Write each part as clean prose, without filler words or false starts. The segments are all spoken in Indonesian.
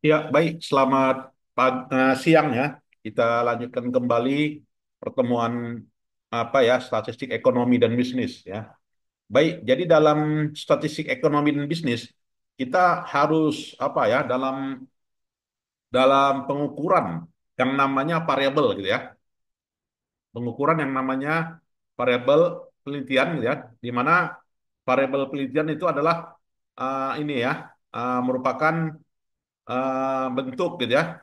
Ya, baik. Selamat siang ya. Kita lanjutkan kembali pertemuan statistik ekonomi dan bisnis ya. Baik, jadi dalam statistik ekonomi dan bisnis kita harus dalam pengukuran yang namanya variabel gitu ya. Pengukuran yang namanya variabel penelitian gitu ya, di mana variabel penelitian itu adalah merupakan bentuk gitu ya,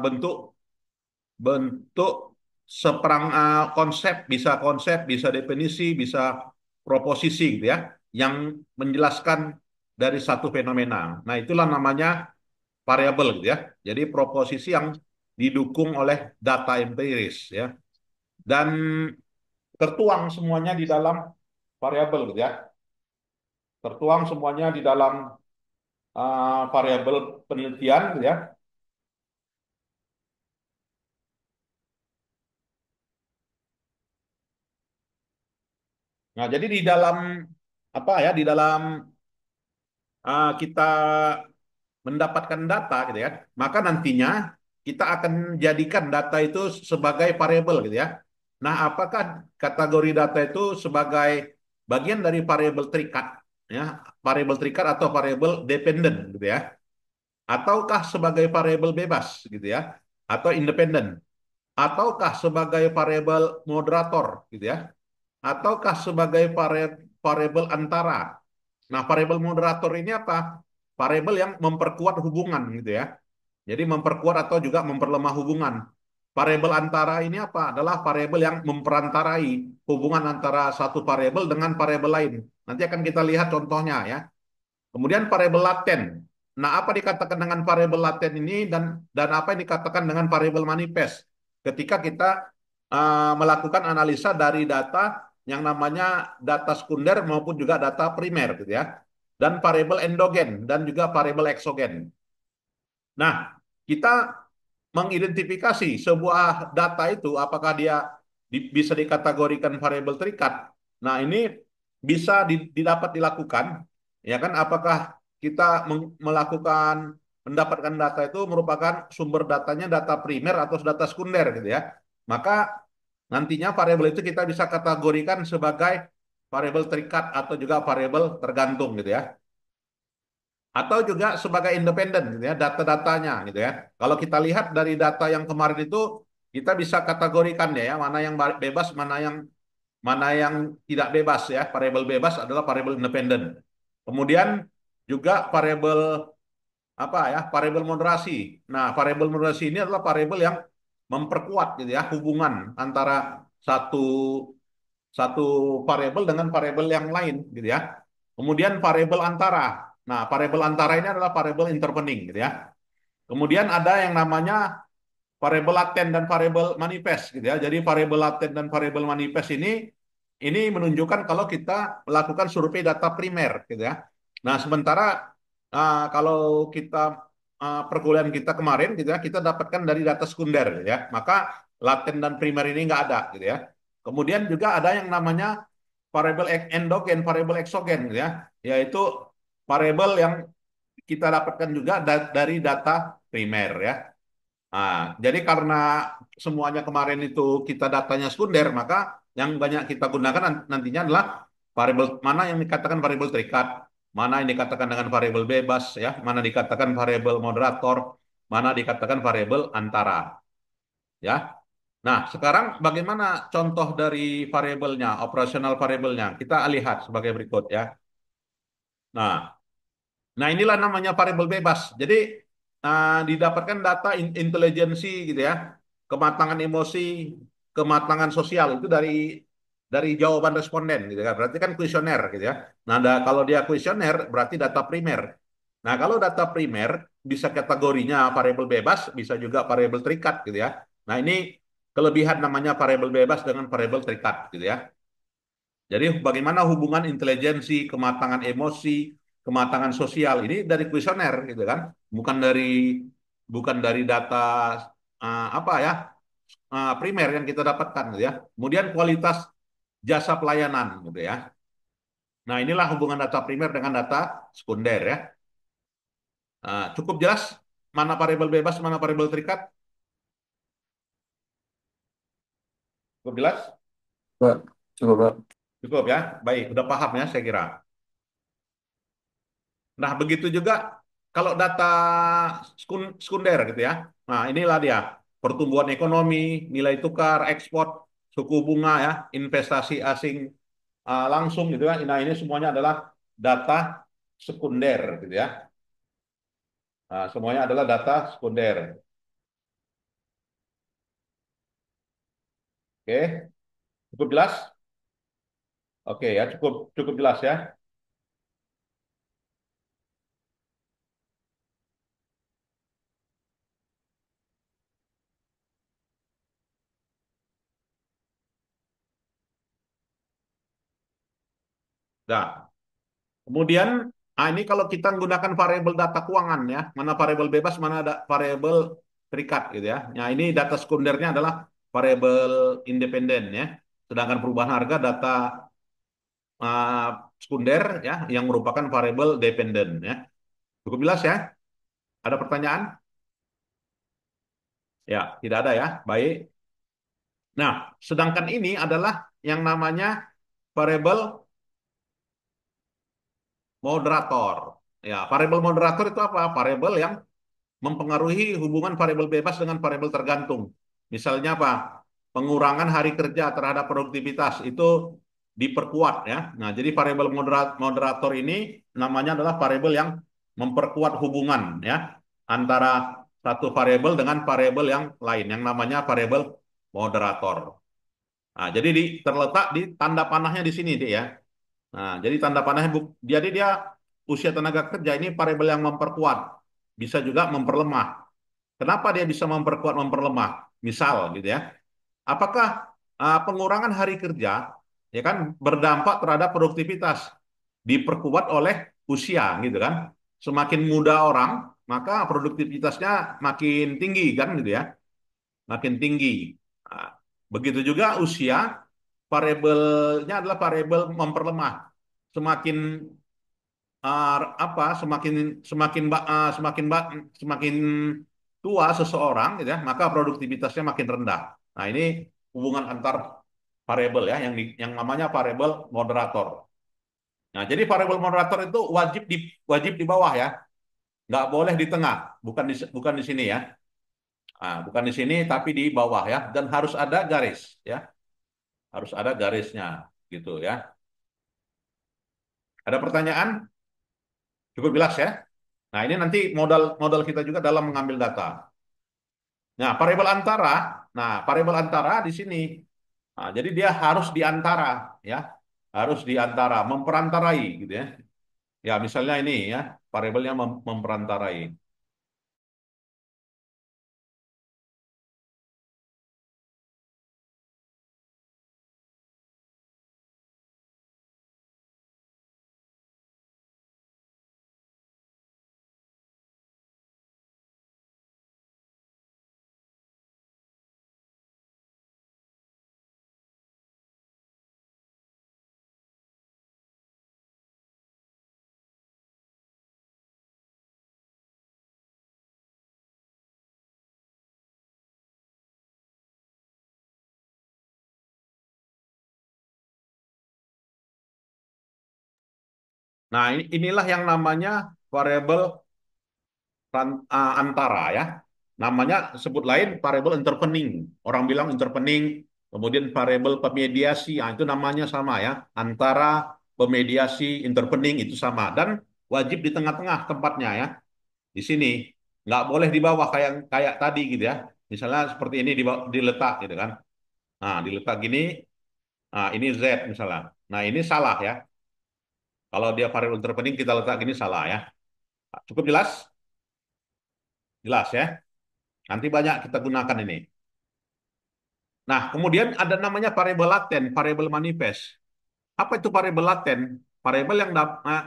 bentuk bentuk konsep, bisa definisi, bisa proposisi gitu ya, yang menjelaskan dari satu fenomena. Nah, itulah namanya variabel gitu ya. Jadi proposisi yang didukung oleh data empiris ya. Dan tertuang semuanya di dalam variabel gitu ya. Tertuang semuanya di dalam variabel penelitian gitu ya. Nah, jadi di dalam di dalam kita mendapatkan data gitu ya, maka nantinya kita akan jadikan data itu sebagai variabel gitu ya. Nah, apakah kategori data itu sebagai bagian dari variabel terikat ya, variabel terikat atau variabel dependen gitu ya, ataukah sebagai variabel bebas gitu ya, atau independen, ataukah sebagai variabel moderator gitu ya, ataukah sebagai variabel antara. Nah, variabel moderator ini apa? Variabel yang memperkuat hubungan gitu ya. Jadi memperkuat atau juga memperlemah hubungan. Variabel antara ini apa? Adalah variabel yang memperantarai hubungan antara satu variabel dengan variabel lain. Nanti akan kita lihat contohnya ya. Kemudian variabel laten. Nah, apa dikatakan dengan variabel laten ini dan apa yang dikatakan dengan variabel manifest? Ketika kita melakukan analisa dari data yang namanya data sekunder maupun juga data primer gitu ya. Dan variabel endogen dan juga variabel eksogen. Nah, kita mengidentifikasi sebuah data itu apakah dia bisa dikategorikan variabel terikat. Nah, ini bisa didapat dilakukan ya kan, apakah kita melakukan mendapatkan data itu merupakan sumber datanya data primer atau data sekunder gitu ya. Maka nantinya variabel itu kita bisa kategorikan sebagai variabel terikat atau juga variabel tergantung gitu ya, atau juga sebagai independen gitu ya, data-datanya gitu ya. Kalau kita lihat dari data yang kemarin itu kita bisa kategorikan ya, mana yang bebas, mana yang tidak bebas ya. Variabel bebas adalah variabel independen. Kemudian juga variabel moderasi. Nah, variabel moderasi ini adalah variabel yang memperkuat gitu ya hubungan antara satu satu variabel dengan variabel yang lain gitu ya. Kemudian variabel antara. Nah, variabel antara ini adalah variabel intervening gitu ya. Kemudian ada yang namanya variabel laten dan variabel manifest gitu ya. Jadi variabel laten dan variabel manifest ini menunjukkan kalau kita melakukan survei data primer gitu ya. Nah, sementara kalau kita perkuliahan kita kemarin gitu ya, kita dapatkan dari data sekunder gitu ya. Maka laten dan primer ini nggak ada gitu ya. Kemudian juga ada yang namanya variabel endogen, variabel eksogen gitu ya, yaitu variabel yang kita dapatkan juga dari data primer ya. Nah, jadi karena semuanya kemarin itu kita datanya sekunder, maka yang banyak kita gunakan nantinya adalah variabel mana yang dikatakan variabel terikat, mana yang dikatakan dengan variabel bebas ya, mana dikatakan variabel moderator, mana dikatakan variabel antara ya. Nah, sekarang bagaimana contoh dari variabelnya, operasional variabelnya? Kita lihat sebagai berikut ya. Nah, Nah, inilah namanya variabel bebas. Jadi, didapatkan data intelijensi gitu ya, kematangan emosi, kematangan sosial itu dari jawaban responden gitu kan. Berarti kan kuesioner gitu ya. Nah, kalau dia kuesioner berarti data primer. Nah, kalau data primer bisa kategorinya variabel bebas, bisa juga variabel terikat gitu ya. Nah, ini kelebihan namanya variabel bebas dengan variabel terikat gitu ya. Jadi bagaimana hubungan intelijensi, kematangan emosi, kematangan sosial ini dari kuesioner gitu kan, bukan dari data primer yang kita dapatkan gitu ya. Kemudian kualitas jasa pelayanan gitu ya. Nah, inilah hubungan data primer dengan data sekunder ya. Cukup jelas? mana variabel bebas, mana variabel terikat? Cukup jelas? Pak. Coba, Pak. Cukup ya. Baik, udah paham ya saya kira. Nah, begitu juga kalau data sekunder gitu ya. Nah, inilah dia pertumbuhan ekonomi, nilai tukar, ekspor, suku bunga ya, investasi asing langsung gitu ya. Nah, ini semuanya adalah data sekunder gitu ya. Nah, semuanya adalah data sekunder. Oke, cukup jelas? Oke ya, cukup cukup jelas ya. Nah, kemudian, ini kalau kita menggunakan variabel data keuangan ya, mana variabel bebas, mana ada variabel terikat gitu ya. Nah, ini data sekundernya adalah variabel independen ya. Sedangkan perubahan harga data uh, sekunder ya, yang merupakan variabel dependen ya. Cukup jelas ya? Ada pertanyaan? Ya, tidak ada ya. Baik. Nah, sedangkan ini adalah yang namanya variabel moderator. Ya, variabel moderator itu apa? Variabel yang mempengaruhi hubungan variabel bebas dengan variabel tergantung. Misalnya apa? Pengurangan hari kerja terhadap produktivitas itu diperkuat ya. Nah, jadi variabel moderator ini namanya adalah variabel yang memperkuat hubungan ya antara satu variabel dengan variabel yang lain yang namanya variabel moderator. Nah, jadi terletak di tanda panahnya di sini dia ya. Nah, jadi tanda panahnya jadi dia usia tenaga kerja ini variabel yang memperkuat, bisa juga memperlemah. Kenapa dia bisa memperkuat memperlemah? Misal gitu ya. Apakah pengurangan hari kerja ya kan berdampak terhadap produktivitas diperkuat oleh usia gitu kan. Semakin muda orang, maka produktivitasnya makin tinggi kan gitu ya, makin tinggi. Nah, begitu juga usia variabelnya adalah variabel memperlemah. Semakin apa semakin semakin semakin tua seseorang gitu ya, maka produktivitasnya makin rendah. Nah, ini hubungan antar variabel ya yang namanya variabel moderator. Nah, jadi variabel moderator itu wajib di bawah ya, nggak boleh di tengah, bukan di sini ya. Nah, bukan di sini tapi di bawah ya, dan harus ada garis ya, harus ada garisnya gitu ya. Ada pertanyaan? Cukup jelas ya. Nah, ini nanti modal modal kita juga dalam mengambil data. Nah, variabel antara, variabel antara di sini. Nah, jadi dia harus di antara, ya, harus di antara, memperantarai, gitu ya. Ya, misalnya ini ya, variabelnya memperantarai. Nah, inilah yang namanya variabel antara ya. Namanya sebut lain variabel intervening. Orang bilang intervening, kemudian variabel pemediasi, itu namanya sama ya. Antara pemediasi, intervening itu sama dan wajib di tengah-tengah tempatnya ya. Di sini nggak boleh di bawah kayak kayak tadi gitu ya. Misalnya seperti ini diletak gitu kan. Nah, diletak gini, nah ini Z misalnya. Nah, ini salah ya. Kalau dia variabel intervening kita letak gini salah ya. Cukup jelas? Jelas ya. Nanti banyak kita gunakan ini. Nah, kemudian ada namanya variabel laten, variabel manifest. Apa itu variabel laten? Variabel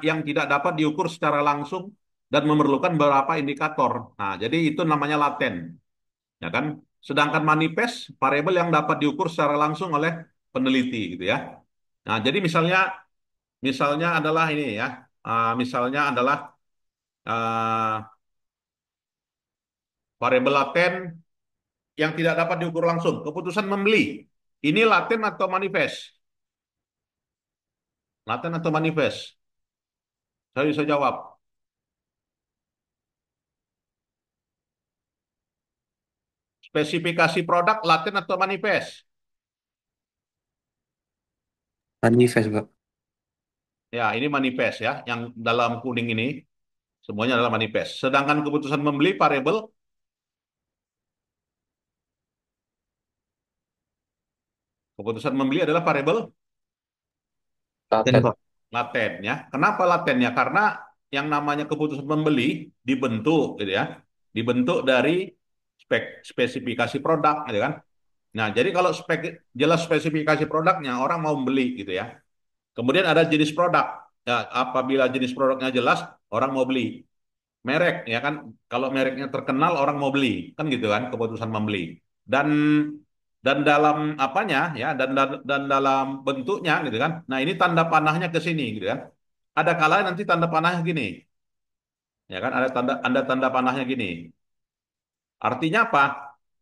yang tidak dapat diukur secara langsung dan memerlukan beberapa indikator. Nah, jadi itu namanya laten, ya kan? Sedangkan manifest variabel yang dapat diukur secara langsung oleh peneliti, gitu ya. Nah, jadi misalnya misalnya adalah ini ya, misalnya adalah uh, variabel laten yang tidak dapat diukur langsung. Keputusan membeli. Ini laten atau manifest? Laten atau manifest? Saya bisa jawab. Spesifikasi produk laten atau manifest? Manifest, Pak. Ya, ini manifest ya. Yang dalam kuning ini semuanya adalah manifest. Sedangkan keputusan membeli variabel, keputusan membeli adalah variabel Dan, Laten. Pak. laten ya. Kenapa laten ya? Karena yang namanya keputusan membeli dibentuk gitu ya. Dibentuk dari spesifikasi produk gitu kan. Nah, jadi kalau jelas spesifikasi produknya orang mau beli gitu ya. Kemudian ada jenis produk. Ya, apabila jenis produknya jelas, orang mau beli. Merek ya kan, kalau mereknya terkenal orang mau beli, kan gitu kan keputusan membeli. Dan dalam apanya ya dan dalam bentuknya gitu kan. Nah, ini tanda panahnya ke sini gitu kan. Ada kalanya nanti tanda panahnya gini. Ya kan ada tanda panahnya gini. Artinya apa?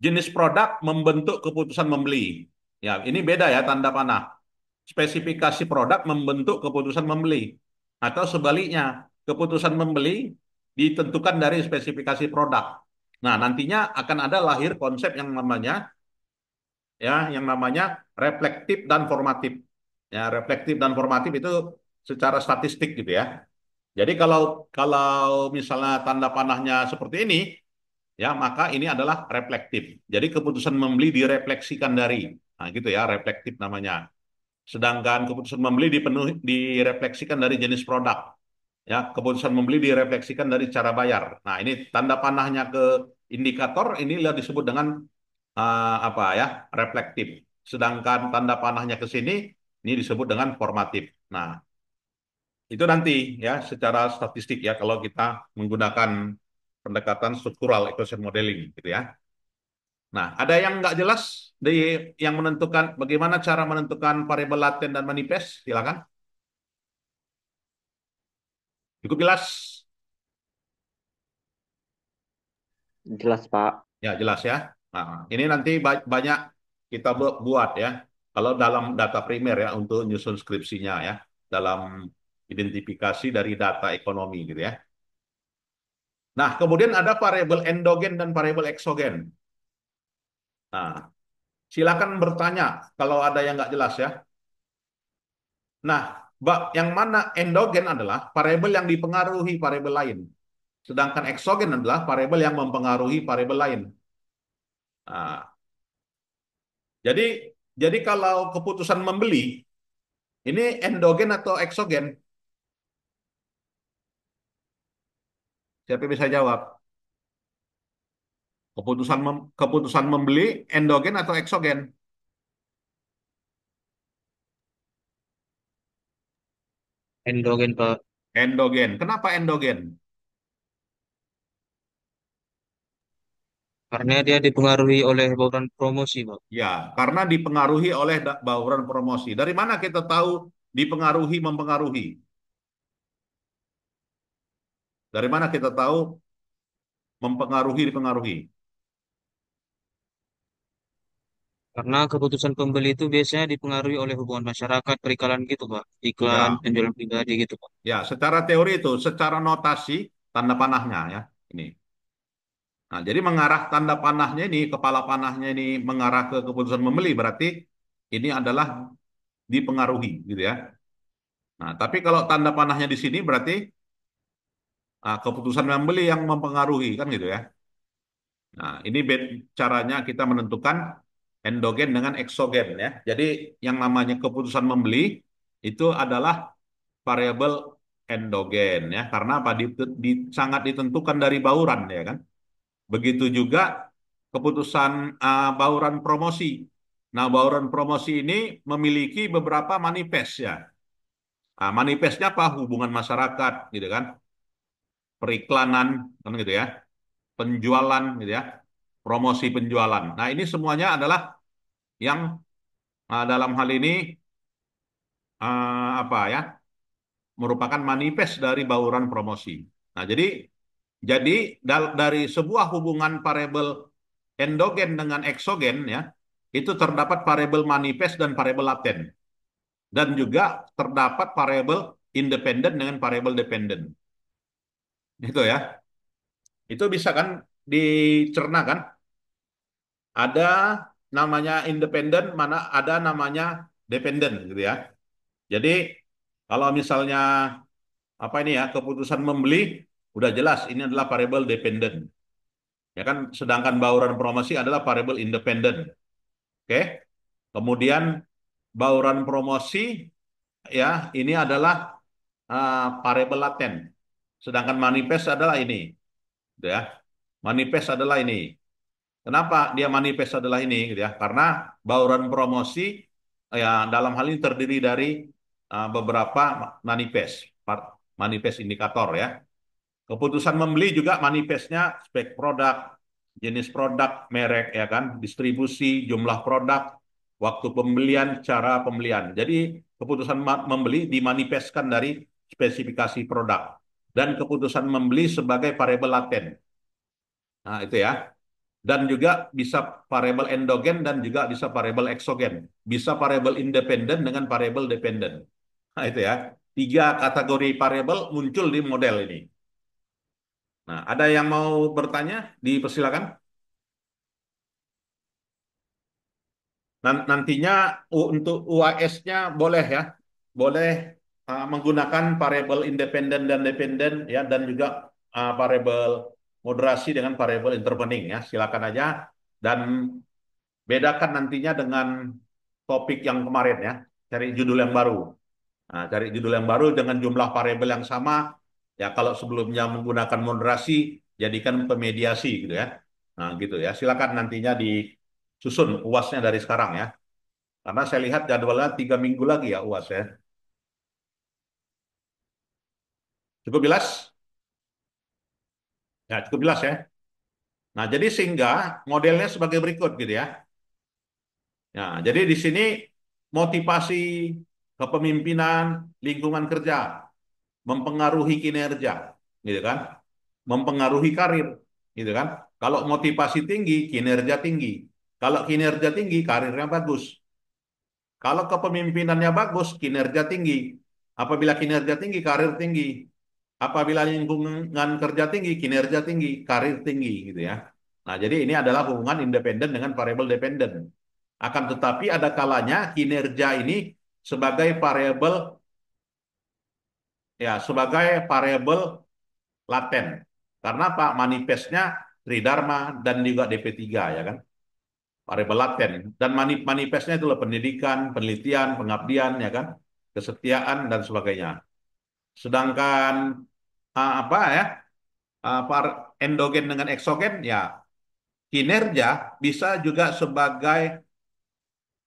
Jenis produk membentuk keputusan membeli. Ya, ini beda ya tanda panah. Spesifikasi produk membentuk keputusan membeli. Atau sebaliknya, keputusan membeli ditentukan dari spesifikasi produk. Nah, nantinya akan ada lahir konsep yang namanya reflektif dan formatif. Ya, reflektif dan formatif itu secara statistik gitu ya. Jadi kalau kalau misalnya tanda panahnya seperti ini, ya maka ini adalah reflektif. Jadi keputusan membeli direfleksikan dari, nah gitu ya, reflektif namanya. Sedangkan keputusan membeli direfleksikan dari jenis produk. Ya, keputusan membeli direfleksikan dari cara bayar. Nah, ini tanda panahnya ke indikator ini disebut dengan apa ya? Reflektif. Sedangkan tanda panahnya ke sini ini disebut dengan formatif. Nah, itu nanti ya secara statistik ya kalau kita menggunakan pendekatan struktural equation modeling gitu ya. Nah, ada yang nggak jelas di yang menentukan bagaimana cara menentukan variabel laten dan manifest? Silakan. Cukup jelas? Jelas, Pak. Ya, jelas ya. Nah, ini nanti banyak kita buat ya. Kalau dalam data primer ya untuk nyusun skripsinya ya, dalam identifikasi dari data ekonomi gitu ya. Nah, kemudian ada variabel endogen dan variabel eksogen. Nah, silakan bertanya kalau ada yang nggak jelas ya. Nah, yang mana endogen adalah variabel yang dipengaruhi variabel lain. Sedangkan eksogen adalah variabel yang mempengaruhi variabel lain. Nah, jadi jadi kalau keputusan membeli ini endogen atau eksogen? Siapa yang bisa jawab? Keputusan membeli endogen atau eksogen? Endogen, Pak. Endogen. Kenapa endogen? Karena dia dipengaruhi oleh bauran promosi, Pak. Ya, karena dipengaruhi oleh bauran promosi. Dari mana kita tahu dipengaruhi mempengaruhi? Dari mana kita tahu mempengaruhi dipengaruhi? Karena keputusan pembeli itu biasanya dipengaruhi oleh hubungan masyarakat, periklan gitu, Pak. Iklan, Ya, penjualan pribadi gitu, Pak. ya. Secara teori itu, secara notasi tanda panahnya ya. Ini. Nah, jadi mengarah tanda panahnya ini, kepala panahnya ini mengarah ke keputusan membeli berarti ini adalah dipengaruhi gitu ya. Nah, tapi kalau tanda panahnya di sini berarti keputusan membeli yang mempengaruhi kan gitu ya. Nah, ini caranya kita menentukan endogen dengan eksogen ya. Jadi yang namanya keputusan membeli itu adalah variabel endogen ya. Karena apa? Sangat ditentukan dari bauran ya kan. Begitu juga keputusan bauran promosi. Nah, bauran promosi ini memiliki beberapa manifest ya. Nah, manifestnya apa? Hubungan masyarakat gitu kan. Periklanan kan gitu ya. Penjualan gitu ya. Promosi penjualan. Nah, ini semuanya adalah yang dalam hal ini apa ya? Merupakan manifest dari bauran promosi. Nah, jadi Jadi dari sebuah hubungan variabel endogen dengan eksogen ya, itu terdapat variabel manifest dan variabel laten. Dan juga terdapat variabel independen dengan variabel dependen. Itu ya. Itu bisa kan dicerna kan? Ada namanya independen, mana ada namanya dependen gitu ya. Jadi kalau misalnya apa ini ya, keputusan membeli udah jelas ini adalah variabel dependen. Ya kan, sedangkan bauran promosi adalah variabel independen. Oke. Kemudian bauran promosi ya ini adalah variabel laten. Sedangkan manifest adalah ini, gitu ya. Manifest adalah ini. Kenapa dia manifest adalah ini, gitu ya? Karena bauran promosi ya dalam hal ini terdiri dari beberapa manifest, manifest indikator ya. Keputusan membeli juga manifestnya spek produk, jenis produk, merek ya kan, distribusi, jumlah produk, waktu pembelian, cara pembelian. Jadi keputusan membeli dimanifestkan dari spesifikasi produk dan keputusan membeli sebagai variabel laten. Nah, itu ya. Dan juga bisa variabel endogen dan juga bisa variabel eksogen. Bisa variabel independen dengan variabel dependen. Nah, itu ya. Tiga kategori variabel muncul di model ini. Nah, ada yang mau bertanya? Dipersilakan. Nantinya untuk UAS-nya boleh ya, boleh menggunakan variabel independen dan dependen ya, dan juga variabel moderasi dengan variabel intervening ya. Silakan aja dan bedakan nantinya dengan topik yang kemarin ya. Cari judul yang baru. Nah, cari judul yang baru dengan jumlah variabel yang sama. Ya, kalau sebelumnya menggunakan moderasi, jadikan pemediasi gitu ya. Nah, gitu ya. Silakan nantinya disusun UASnya dari sekarang ya. Karena saya lihat jadwalnya 3 minggu lagi ya UAS ya. Cukup jelas? Ya, cukup jelas ya. Nah, jadi sehingga modelnya sebagai berikut gitu ya. Ya, jadi di sini motivasi kepemimpinan lingkungan kerja mempengaruhi kinerja, gitu kan? Mempengaruhi karir, gitu kan? Kalau motivasi tinggi, kinerja tinggi. Kalau kinerja tinggi, karirnya bagus. Kalau kepemimpinannya bagus, kinerja tinggi. Apabila kinerja tinggi, karir tinggi. Apabila lingkungan kerja tinggi, kinerja tinggi, karir tinggi, gitu ya. Nah, jadi ini adalah hubungan independen dengan variabel dependen. Akan tetapi ada kalanya kinerja ini sebagai variabel ya sebagai variabel laten. Karena Pak manifestnya Tridharma dan juga DP3 ya kan. Variabel laten dan manifestnya itulah pendidikan, penelitian, pengabdian ya kan, kesetiaan dan sebagainya. Sedangkan apa ya? Endogen dengan eksogen ya kinerja bisa juga sebagai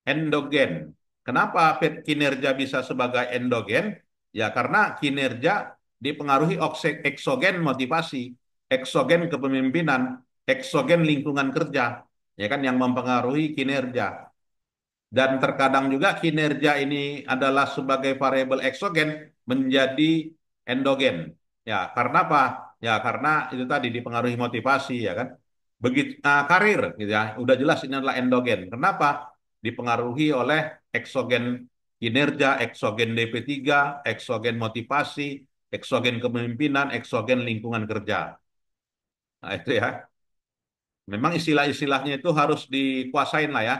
endogen. Kenapa kinerja bisa sebagai endogen? Ya karena kinerja dipengaruhi eksogen motivasi, eksogen kepemimpinan, eksogen lingkungan kerja, ya kan yang mempengaruhi kinerja. Dan terkadang juga kinerja ini adalah sebagai variabel eksogen menjadi endogen. Ya, karena apa? Ya, karena itu tadi dipengaruhi motivasi ya kan. Begitu karir gitu ya. Udah jelas ini adalah endogen. Kenapa? Dipengaruhi oleh eksogen kinerja, eksogen DP3, eksogen motivasi, eksogen kepemimpinan, eksogen lingkungan kerja. Nah, itu ya. Memang istilah-istilahnya itu harus dikuasain lah ya,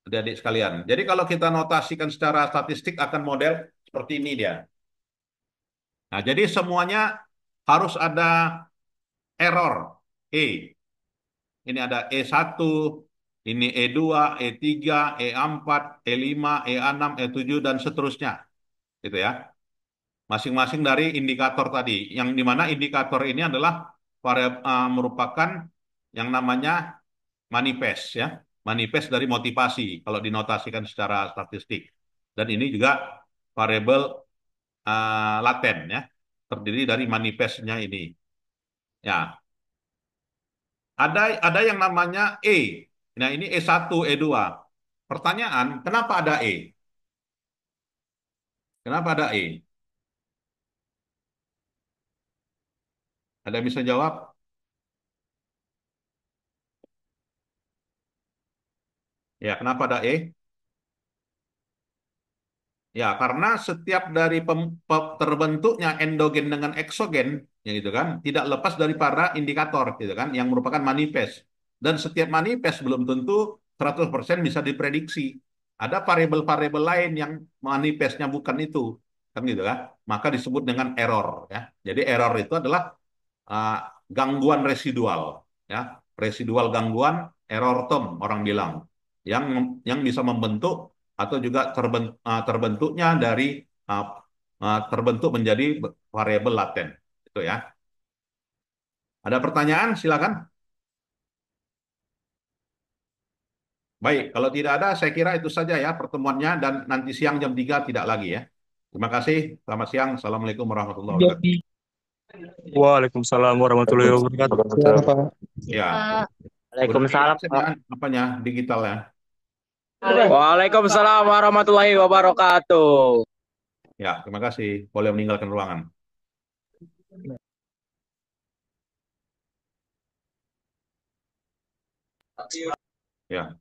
adik-adik sekalian. Jadi kalau kita notasikan secara statistik akan model seperti ini dia. Nah, jadi semuanya harus ada error E. Ini ada E1, ini E2, E3, E4, E5, E6, E7 dan seterusnya. Gitu ya. Masing-masing dari indikator tadi. Yang di mana indikator ini adalah merupakan yang namanya manifest ya. Manifest dari motivasi kalau dinotasikan secara statistik. Dan ini juga variabel laten ya. Terdiri dari manifestnya ini. Ya, ada yang namanya E. Nah, ini E1, E2. Pertanyaan, kenapa ada E? Kenapa ada E? Ada yang bisa jawab? Ya, kenapa ada E? Ya, karena setiap dari terbentuknya endogen dengan eksogen, ya gitu kan, tidak lepas dari para indikator, gitu kan, yang merupakan manifest. Dan setiap manifest belum tentu 100% bisa diprediksi. Ada variabel-variabel lain yang manifestnya bukan itu, kan gitu kan. Maka disebut dengan error, ya. Jadi error itu adalah uh, gangguan residual, ya, residual gangguan error term orang bilang, yang bisa membentuk atau juga terbentuknya dari uh, terbentuk menjadi variabel laten, itu ya. Ada pertanyaan? Silakan. Baik, kalau tidak ada, saya kira itu saja ya pertemuannya dan nanti siang jam 3 tidak lagi ya. Terima kasih. Selamat siang. Assalamualaikum warahmatullahi wabarakatuh. Waalaikumsalam warahmatullahi wabarakatuh. Waalaikumsalam, Pak. Ya, udah Waalaikumsalam, di-accept ya Pak. apanya digitalnya. Waalaikumsalam warahmatullahi wabarakatuh. Ya, terima kasih. Boleh meninggalkan ruangan. Ya.